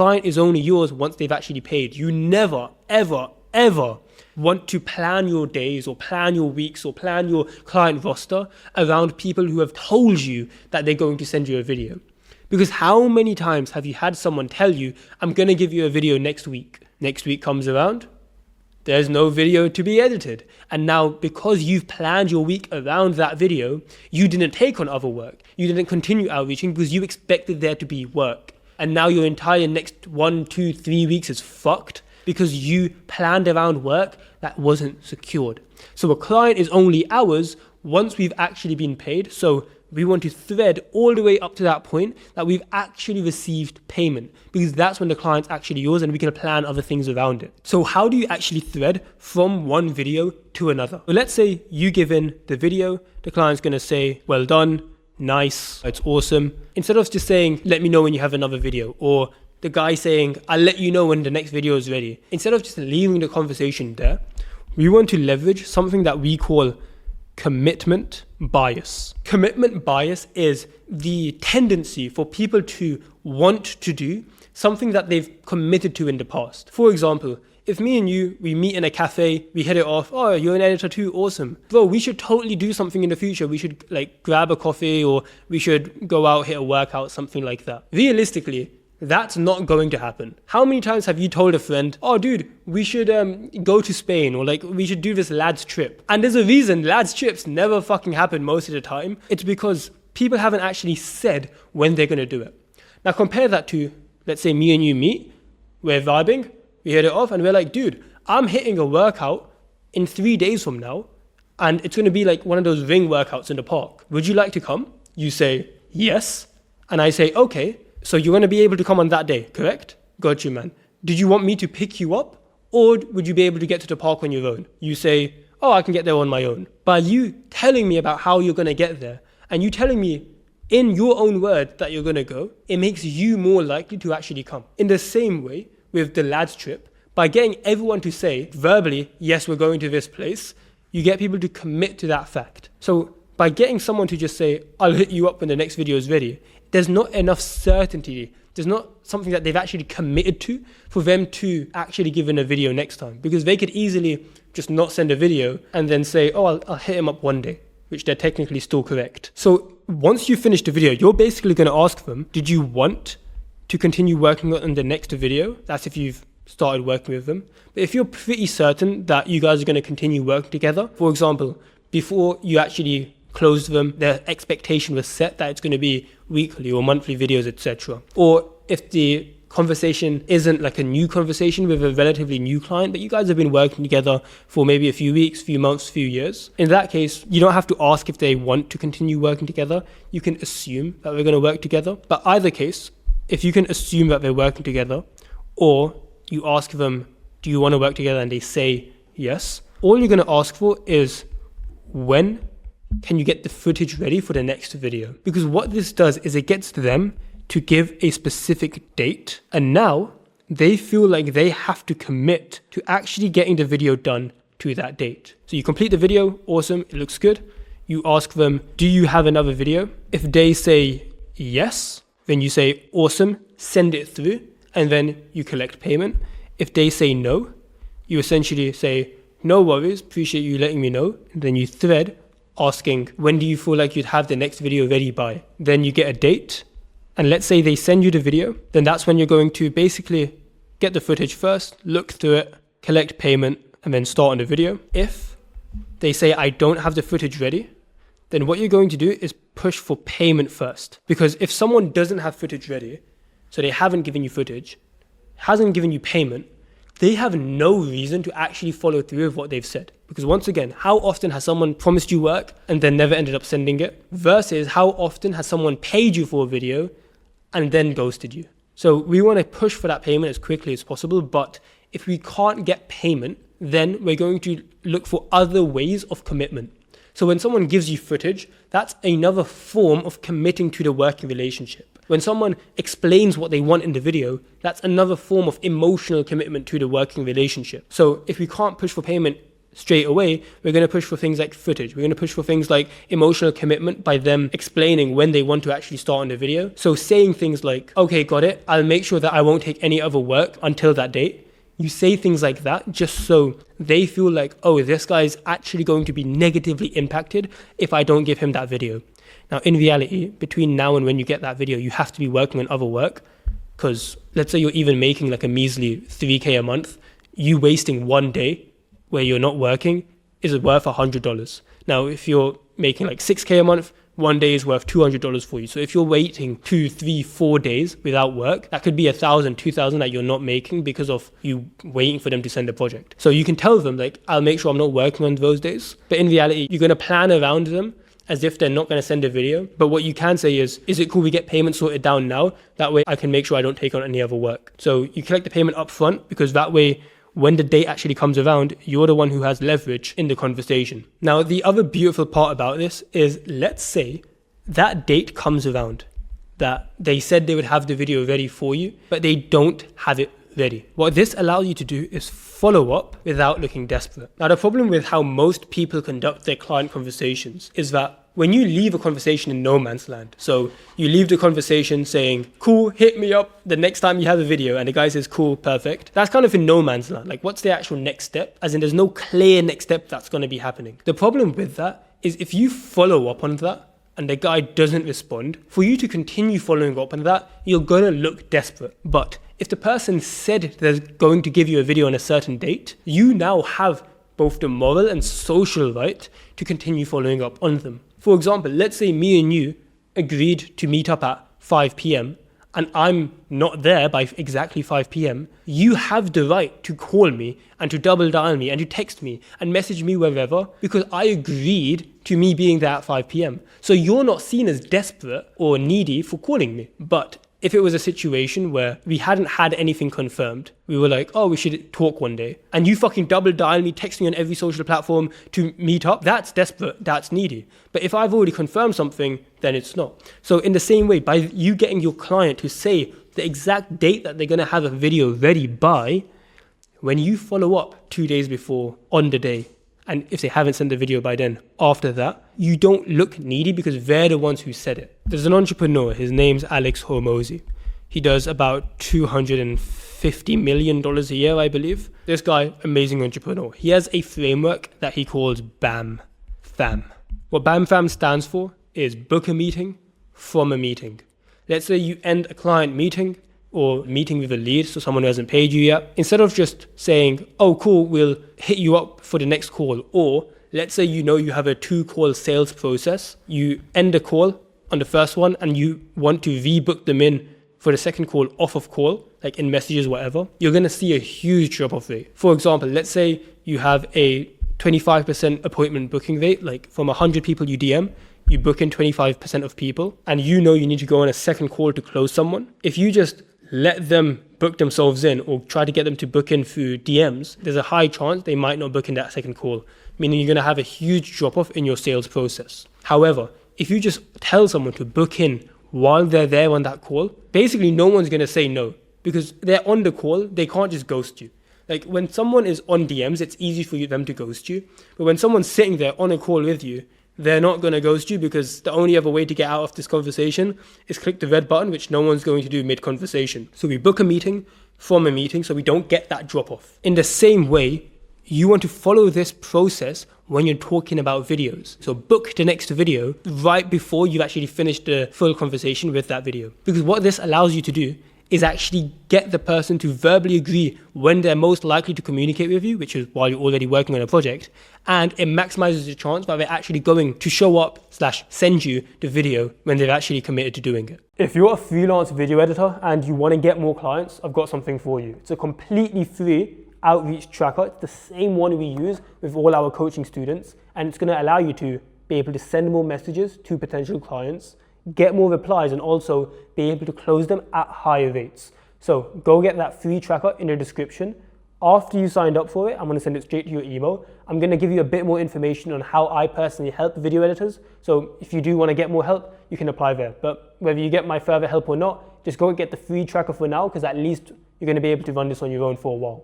client is only yours once they've actually paid. You never, ever, ever want to plan your days or plan your weeks or plan your client roster around people who have told you that they're going to send you a video. Because how many times have you had someone tell you, I'm going to give you a video next week? Next week comes around, there's no video to be edited. And now because you've planned your week around that video, you didn't take on other work. You didn't continue outreaching because you expected there to be work. And now your entire next 1, 2, 3 weeks is fucked because you planned around work that wasn't secured. So a client is only ours once we've actually been paid. So we want to thread all the way up to that point that we've actually received payment, because that's when the client's actually yours and we can plan other things around it. So how do you actually thread from one video to another? So let's say you give in the video, the client's going to say, well done, nice, it's awesome. Instead of just saying, let me know when you have another video, or the guy saying, I'll let you know when the next video is ready. Instead of just leaving the conversation there, we want to leverage something that we call commitment bias. Commitment bias is the tendency for people to want to do something that they've committed to in the past. For example, if me and you, we meet in a cafe, we hit it off, oh, you're an editor too, awesome. Bro, we should totally do something in the future. We should like grab a coffee, or we should go out, hit a workout, something like that. Realistically, that's not going to happen. How many times have you told a friend, oh dude, we should go to Spain, or like we should do this lads trip? And there's a reason lads trips never fucking happen most of the time. It's because people haven't actually said when they're going to do it. Now compare that to, let's say me and you meet, we're vibing, we hit it off, and we're like, dude, I'm hitting a workout in 3 days from now, and it's going to be like one of those ring workouts in the park. Would you like to come? You say, yes. And I say, okay. So you're going to be able to come on that day, correct? Got you, man. Did you want me to pick you up, or would you be able to get to the park on your own? You say, oh, I can get there on my own. By you telling me about how you're going to get there, and you telling me in your own words that you're going to go, it makes you more likely to actually come. In the same way with the lads trip, by getting everyone to say verbally, yes, we're going to this place, you get people to commit to that fact. So by getting someone to just say, I'll hit you up when the next video is ready, there's not enough certainty. There's not something that they've actually committed to for them to actually give in a video next time. Because they could easily just not send a video and then say, oh, I'll hit him up one day, which they're technically still correct. So once you finish the video, you're basically going to ask them, did you want to continue working on the next video? That's if you've started working with them. But if you're pretty certain that you guys are going to continue working together, for example, before you actually close them, their expectation was set that it's going to be weekly or monthly videos, etc. Or if the conversation isn't like a new conversation with a relatively new client, but you guys have been working together for maybe a few weeks, few months, few years, in that case, you don't have to ask if they want to continue working together. You can assume that we're going to work together. But either case, if you can assume that they're working together, or you ask them, do you want to work together? And they say yes, all you're going to ask for is, when can you get the footage ready for the next video? Because what this does is it gets them to give a specific date, and now they feel like they have to commit to actually getting the video done to that date. So you complete the video, awesome, it looks good. You ask them, do you have another video? If they say yes, then you say, awesome, send it through, and then you collect payment. If they say no, you essentially say, no worries, appreciate you letting me know. And then you thread asking, when do you feel like you'd have the next video ready by? Then you get a date, and let's say they send you the video, then that's when you're going to basically get the footage first, look through it, collect payment, and then start on the video. If they say, I don't have the footage ready, then what you're going to do is push for payment first. Because if someone doesn't have footage ready, so they haven't given you footage, hasn't given you payment, they have no reason to actually follow through with what they've said. Because once again, how often has someone promised you work and then never ended up sending it? Versus how often has someone paid you for a video and then ghosted you? So we want to push for that payment as quickly as possible. But if we can't get payment, then we're going to look for other ways of commitment. So when someone gives you footage, that's another form of committing to the working relationship. When someone explains what they want in the video, that's another form of emotional commitment to the working relationship. So if we can't push for payment straight away, we're going to push for things like footage. We're going to push for things like emotional commitment by them explaining when they want to actually start on the video. So saying things like, okay, got it. I'll make sure that I won't take any other work until that date. You say things like that just so they feel like, oh, this guy is actually going to be negatively impacted if I don't give him that video. Now, in reality, between now and when you get that video, you have to be working on other work. Because let's say you're even making like a measly 3K a month, you wasting one day where you're not working is worth $100. Now, if you're making like 6K a month, one day is worth $200 for you. So if you're waiting 2, 3, 4 days without work, that could be $1,000, $2,000 that you're not making because of you waiting for them to send a project. So you can tell them like, I'll make sure I'm not working on those days. But in reality, you're going to plan around them as if they're not going to send a video. But what you can say is it cool we get payment sorted down now? That way I can make sure I don't take on any other work. So you collect the payment up front because that way when the date actually comes around, you're the one who has leverage in the conversation. Now, the other beautiful part about this is, let's say that date comes around, that they said they would have the video ready for you, but they don't have it ready. What this allows you to do is follow up without looking desperate. Now, the problem with how most people conduct their client conversations is that when you leave a conversation in no man's land, so you leave the conversation saying, cool, hit me up the next time you have a video, and the guy says, cool, perfect. That's kind of in no man's land. Like, what's the actual next step? As in, there's no clear next step that's going to be happening. The problem with that is if you follow up on that and the guy doesn't respond, for you to continue following up on that, you're going to look desperate. But if the person said they're going to give you a video on a certain date, you now have both the moral and social right to continue following up on them. For example, let's say me and you agreed to meet up at 5 p.m. and I'm not there by exactly 5 p.m. You have the right to call me and to double dial me and to text me and message me wherever because I agreed to me being there at 5 p.m. So you're not seen as desperate or needy for calling me. But if it was a situation where we hadn't had anything confirmed, we were like, oh, we should talk one day, and you fucking double dial me, text me on every social platform to meet up, that's desperate, that's needy. But if I've already confirmed something, then it's not. So in the same way, by you getting your client to say the exact date that they're going to have a video ready by, when you follow up 2 days before on the day, and if they haven't sent the video by then, after that, you don't look needy because they're the ones who said it. There's an entrepreneur, his name's Alex Hormozi. He does about $250 million a year, I believe. This guy, amazing entrepreneur. He has a framework that he calls BAM FAM. What BAM FAM stands for is book a meeting from a meeting. Let's say you end a client meeting or meeting with a lead, so someone who hasn't paid you yet. Instead of just saying, oh, cool, we'll hit you up for the next call. Or let's say you know you have a 2-call sales process. You end a call on the first one and you want to rebook them in for the second call off of call, like in messages, whatever. You're going to see a huge drop-off rate. For example, let's say you have a 25% appointment booking rate, like from 100 people you DM, you book in 25% of people, and you know you need to go on a second call to close someone. If you just let them book themselves in or try to get them to book in through DMs, there's a high chance they might not book in that second call, meaning you're going to have a huge drop-off in your sales process. However, if you just tell someone to book in while they're there on that call, basically no one's going to say no because they're on the call, they can't just ghost you. Like when someone is on DMs, it's easy for them to ghost you. But when someone's sitting there on a call with you, they're not going to ghost you because the only other way to get out of this conversation is click the red button, which no one's going to do mid-conversation. So we book a meeting from a meeting so we don't get that drop-off. In the same way, you want to follow this process when you're talking about videos. So book the next video right before you've actually finished the full conversation with that video. Because what this allows you to do is actually get the person to verbally agree when they're most likely to communicate with you, which is while you're already working on a project, and it maximizes the chance that they're actually going to show up / send you the video when they've actually committed to doing it. If you're a freelance video editor and you want to get more clients, I've got something for you. It's a completely free outreach tracker. It's the same one we use with all our coaching students, and it's going to allow you to be able to send more messages to potential clients, get more replies, and also be able to close them at higher rates. So go get that free tracker in the description. After you signed up for it, I'm going to send it straight to your email. I'm going to give you a bit more information on how I personally help video editors. So if you do want to get more help, you can apply there. But whether you get my further help or not, just go and get the free tracker for now, because at least you're going to be able to run this on your own for a while.